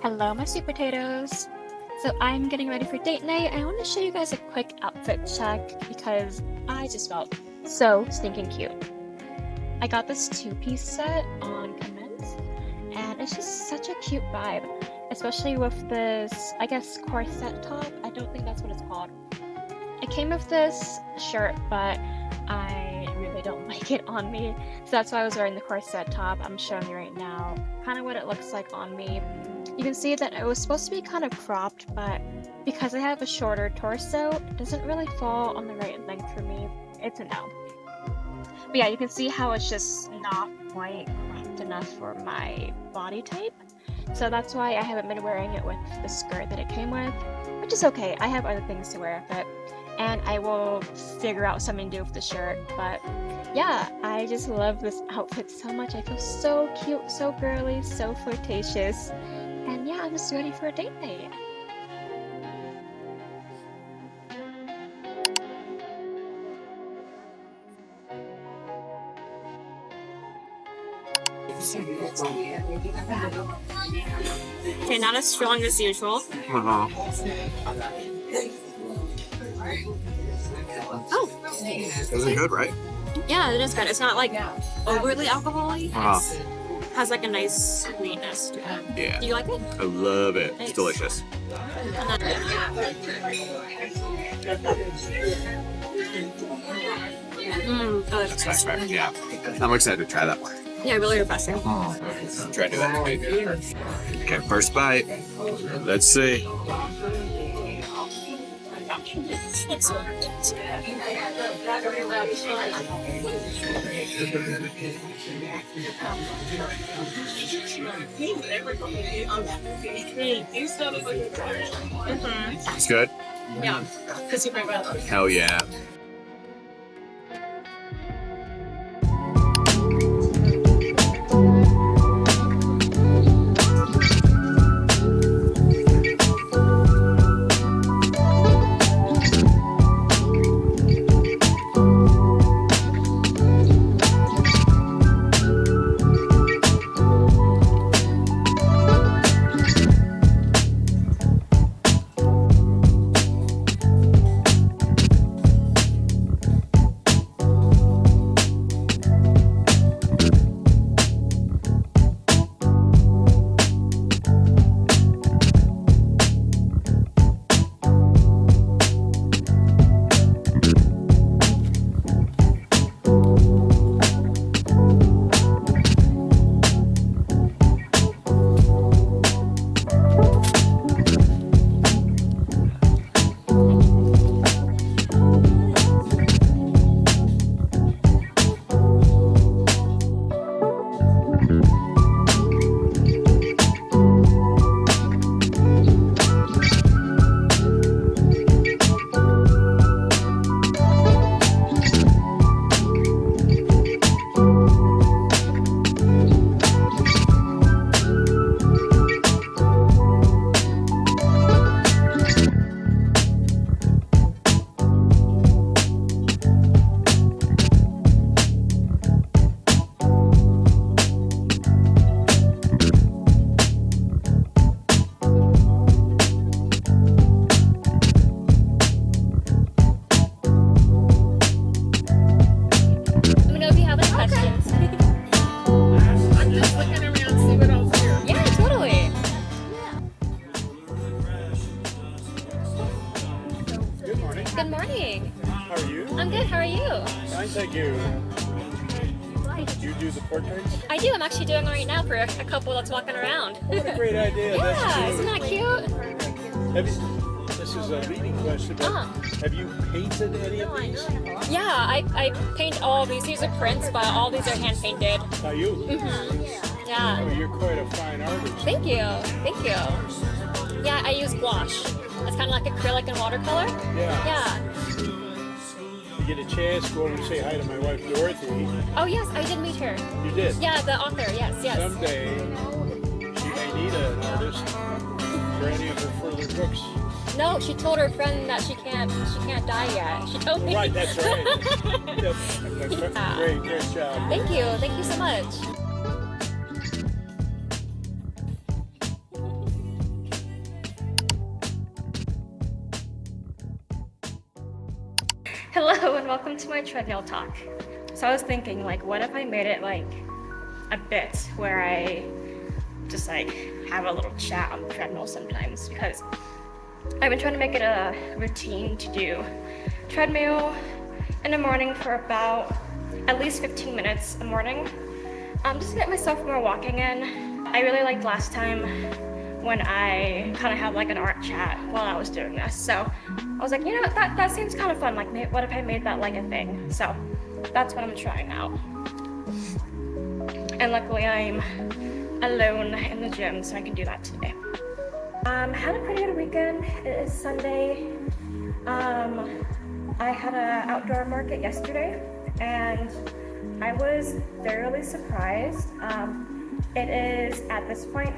Hello, my sweet potatoes. So I'm getting ready for date night. I want to show you guys a quick outfit check because I just felt so stinking cute. I got this two-piece set on Commence, and it's just such a cute vibe, especially with this, I guess, corset top. I don't think that's what it's called. It came with this shirt, but I really don't like it on me, so that's why I was wearing the corset top. I'm showing you right now kind of what it looks like on me. You can see that it was supposed to be kind of cropped, but because I have a shorter torso, it doesn't really fall on the right length for me. It's a no. But yeah, you can see how it's just not quite cropped enough for my body type. So that's why I haven't been wearing it with the skirt that it came with, which is okay. I have other things to wear with it, and I will figure out something to do with the shirt. But yeah, I just love this outfit so much. I feel so cute, so girly, so flirtatious. And yeah, I'm just ready for a date night. Okay, not as strong as usual. Oh, Is it good, right? yeah, it is good. It's not like overly alcohol-y. It has like a nice sweetness to it. Yeah. Do you like it? I love it. Nice. It's delicious. Oh, That's nice, right? Yeah. I'm excited to try that one. yeah, really refreshing. Try to do that. Okay, first bite. Let's see. It's good? Yeah, because you bring it up. Hell yeah. Good morning. How are you? I'm good. How are you? Fine, thank you. You do the portraits? I do. I'm actually doing one right now for a couple that's walking around. What a great idea. Yeah, That's isn't that cute? Have you, this is a leading question, but have you painted any of these? Yeah, I paint all of these. These are prints, but all these are hand painted. Are you? Mm-hmm. Yeah. Oh, you're quite a fine artist. Thank you. Thank you. Yeah, I use gouache. It's kind of like acrylic and watercolor. Yeah. Yeah. You get a chance, go over and say hi to my wife, Dorothy. Oh, yes, I did meet her. You did? Yeah, the author. Yes, yes. Someday, she may need an artist for any of her further books. No, she told her friend that she can't die yet. She told me. Right, that's right. Yep. Yeah. Great job. Thank you so much. Hello and welcome to my treadmill talk. So I was thinking, like, what if I made it like a bit where I just like have a little chat on the treadmill sometimes, because I've been trying to make it a routine to do treadmill in the morning for about at least 15 minutes a morning, just to get myself more walking in. I really liked last time when I kind of had like an art chat while I was doing this. So I was like, you know what, that seems kind of fun. Like, what if I made that like a thing? So that's what I'm trying out. And luckily I'm alone in the gym, so I can do that today. Had a pretty good weekend. It is Sunday. I had an outdoor market yesterday and I was thoroughly surprised. It is, at this point,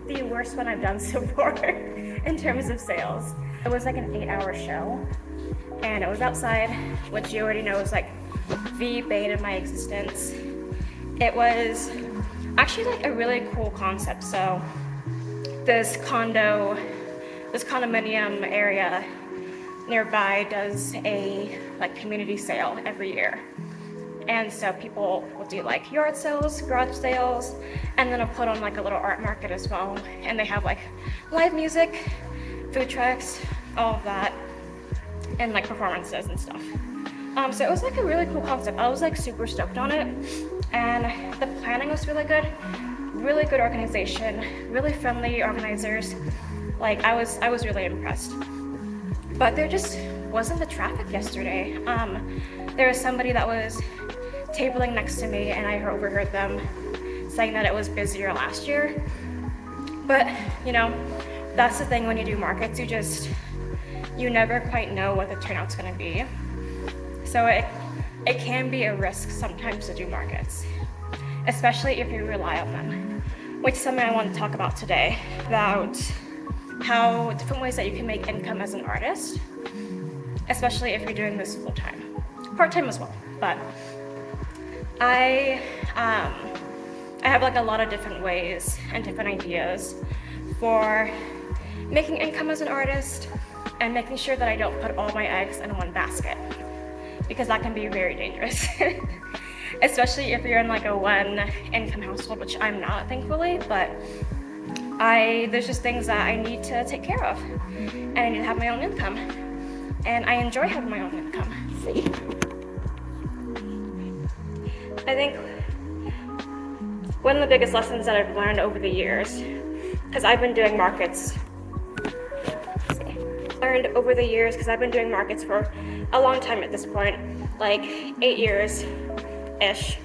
the worst one I've done so far in terms of sales. It was like an 8-hour show and it was outside, which you already know is like the bane of my existence. It was actually like a really cool concept. So this condominium area nearby does a like community sale every year. And so people will do like yard sales, garage sales, and then they'll put on like a little art market as well. And they have like live music, food trucks, all of that, and like performances and stuff. So it was like a really cool concept. I was like super stoked on it. And the planning was really good organization, really friendly organizers. Like I was really impressed. But there just wasn't the traffic yesterday. There was somebody that was tabling next to me and I overheard them saying that it was busier last year. But you know, that's the thing when you do markets, you never quite know what the turnout's gonna be. So it can be a risk sometimes to do markets, especially if you rely on them, which is something I want to talk about today, about how different ways that you can make income as an artist, especially if you're doing this full time, part time as well. But I have like a lot of different ways and different ideas for making income as an artist and making sure that I don't put all my eggs in one basket, because that can be very dangerous, especially if you're in like a one income household, which I'm not, thankfully, but there's just things that I need to take care of and I need to have my own income, and I enjoy having my own income. I think one of the biggest lessons that I've learned over the years, because I've been doing markets for a long time at this point, like 8 years-ish.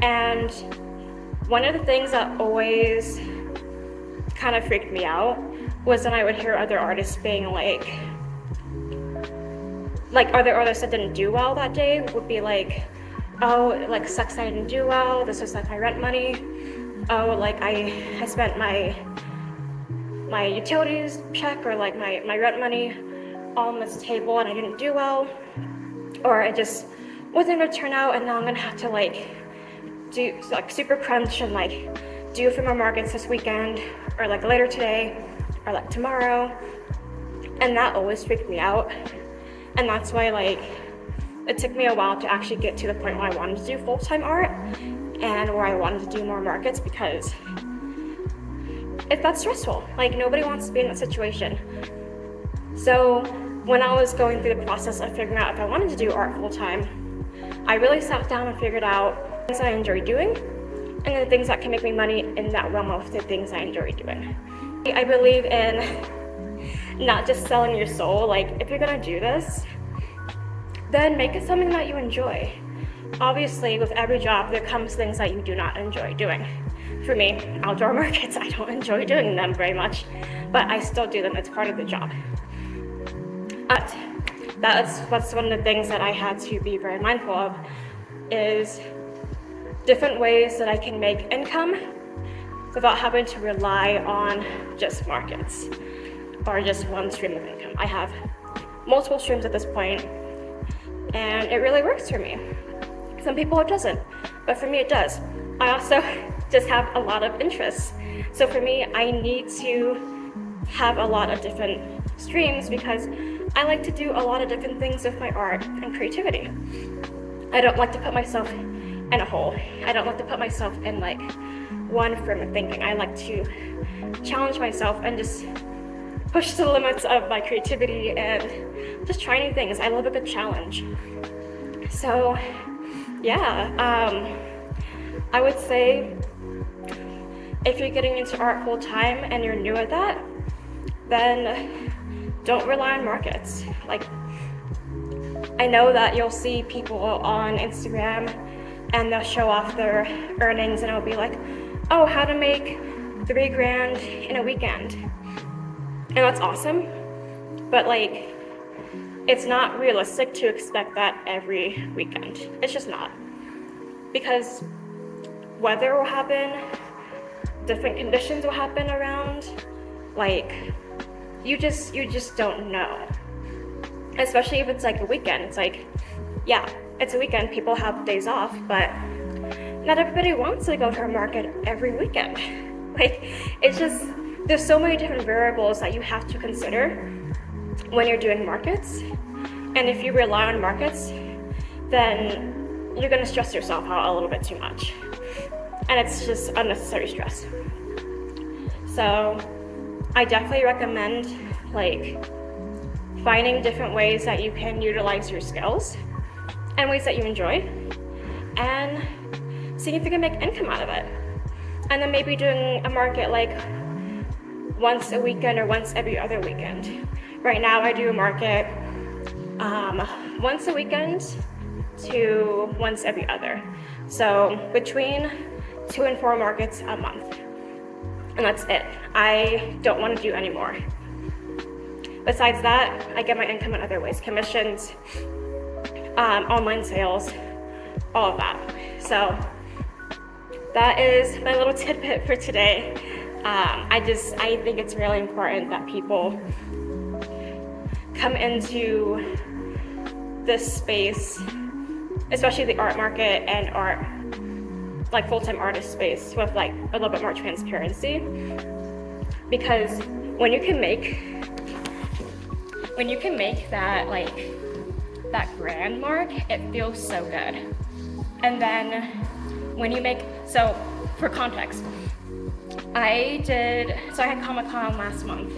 And one of the things that always kind of freaked me out was when I would hear other artists being like other artists that didn't do well that day would be like, oh, like sucks I didn't do well, this was like my rent money, oh, like I spent my utilities check or like my rent money all on this table and I didn't do well, or it just wasn't gonna turn out and now I'm gonna have to like do like super crunch and like do a few more markets this weekend or like later today or like tomorrow. And that always freaked me out, and that's why like it took me a while to actually get to the point where I wanted to do full-time art and where I wanted to do more markets, because that's stressful. Like nobody wants to be in that situation. So when I was going through the process of figuring out if I wanted to do art full-time, I really sat down and figured out things I enjoy doing and the things that can make me money in that realm of the things I enjoy doing. I believe in not just selling your soul. Like if you're gonna do this, then make it something that you enjoy. Obviously, with every job, there comes things that you do not enjoy doing. For me, outdoor markets, I don't enjoy doing them very much, but I still do them. It's part of the job. But that's one of the things that I had to be very mindful of, is different ways that I can make income without having to rely on just markets or just one stream of income. I have multiple streams at this point, and it really works for me. Some people it doesn't, but for me it does. I also just have a lot of interests. So for me, I need to have a lot of different streams because I like to do a lot of different things with my art and creativity. I don't like to put myself in a hole. I don't like to put myself in like one frame of thinking. I like to challenge myself and just push the limits of my creativity and just try new things. I love a good challenge. So yeah, I would say if you're getting into art full time and you're new at that, then don't rely on markets. Like, I know that you'll see people on Instagram and they'll show off their earnings and it'll be like, oh, how to make $3,000 in a weekend. And that's awesome, but like, it's not realistic to expect that every weekend. It's just not. Because weather will happen, different conditions will happen around, like, you just don't know. Especially if it's like a weekend. It's like, yeah, it's a weekend, people have days off, but not everybody wants to go to a market every weekend. Like, it's just, there's so many different variables that you have to consider when you're doing markets. And if you rely on markets, then you're gonna stress yourself out a little bit too much. And it's just unnecessary stress. So I definitely recommend like finding different ways that you can utilize your skills and ways that you enjoy, and seeing if you can make income out of it. And then maybe doing a market like once a weekend or once every other weekend. Right now I do a market once a weekend to once every other. So between 2 and 4 markets a month. And that's it. I don't want to do any more. Besides that, I get my income in other ways, commissions, online sales, all of that. So that is my little tidbit for today. I think it's really important that people come into this space, especially the art market and art, like full-time artist space, with like a little bit more transparency. Because when you can make that like that grand mark, it feels so good. And then when you make, so for context, I had Comic-Con last month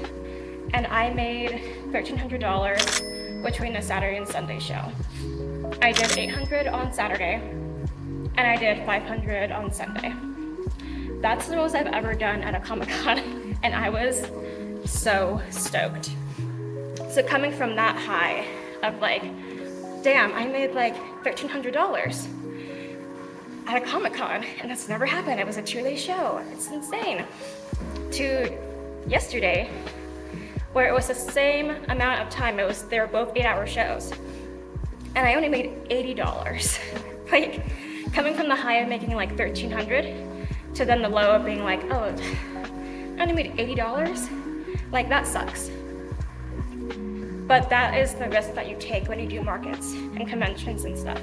and I made $1,300 between a Saturday and Sunday show. I did $800 on Saturday and I did $500 on Sunday. That's the most I've ever done at a Comic-Con and I was so stoked. So coming from that high of like, damn, I made like $1,300 at a Comic-Con, and that's never happened. It was a 2-day show. It's insane. To yesterday, where it was the same amount of time. They were both 8-hour shows, and I only made $80. Like, coming from the high of making like $1,300 to then the low of being like, oh, I only made $80. Like, that sucks. But that is the risk that you take when you do markets and conventions and stuff.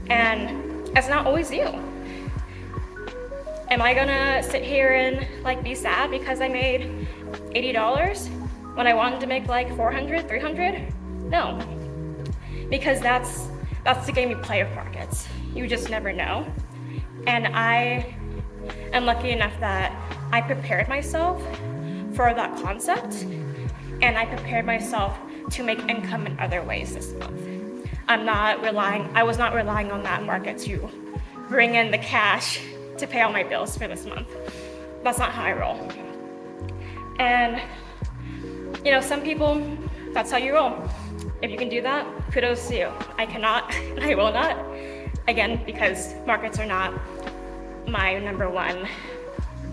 And it's not always you. Am I gonna sit here and like be sad because I made $80 when I wanted to make like $400, $300? No, because that's the game you play with markets. You just never know. And I am lucky enough that I prepared myself for that concept, and I prepared myself to make income in other ways this month. I was not relying on that market to bring in the cash to pay all my bills for this month. That's not how I roll. And, you know, some people, that's how you roll. If you can do that, kudos to you. I cannot, and I will not. Again, because markets are not my number one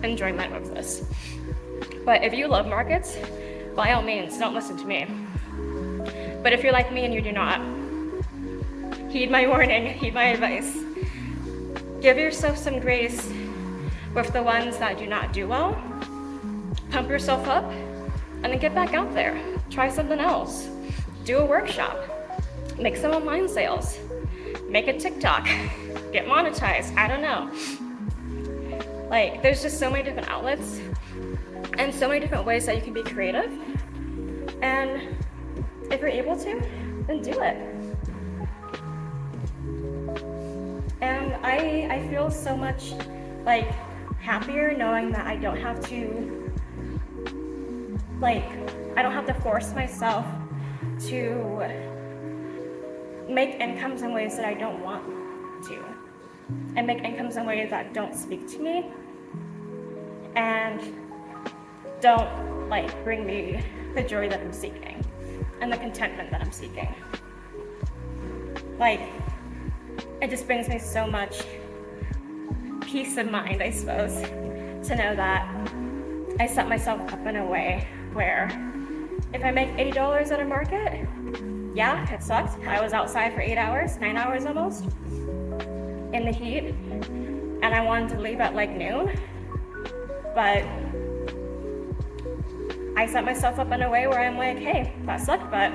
enjoyment of this. But if you love markets, by all means, don't listen to me. But if you're like me and you do not, heed my warning, heed my advice. Give yourself some grace with the ones that do not do well. Pump yourself up, and then get back out there. Try something else. Do a workshop. Make some online sales. Make a TikTok. Get monetized. I don't know. Like, there's just so many different outlets and so many different ways that you can be creative. And if you're able to, then do it. And I feel so much like happier knowing that I don't have to force myself to make incomes in ways that I don't want to, and make incomes in ways that don't speak to me and don't like bring me the joy that I'm seeking and the contentment that I'm seeking. Like, it just brings me so much peace of mind, I suppose, to know that I set myself up in a way where if I make $80 at a market, yeah, it sucked. I was outside for 8 hours, 9 hours almost, in the heat, and I wanted to leave at like noon, but I set myself up in a way where I'm like, hey, that sucked, but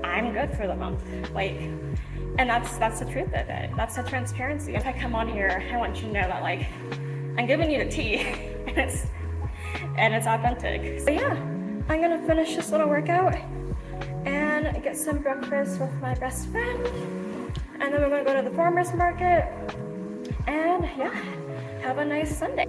I'm good for the month. Like, and that's the truth of it. That's the transparency. If I come on here, I want you to know that like I'm giving you the tea, and it's authentic. So yeah, I'm gonna finish this little workout and get some breakfast with my best friend, and then we're gonna go to the farmer's market, and yeah, have a nice Sunday.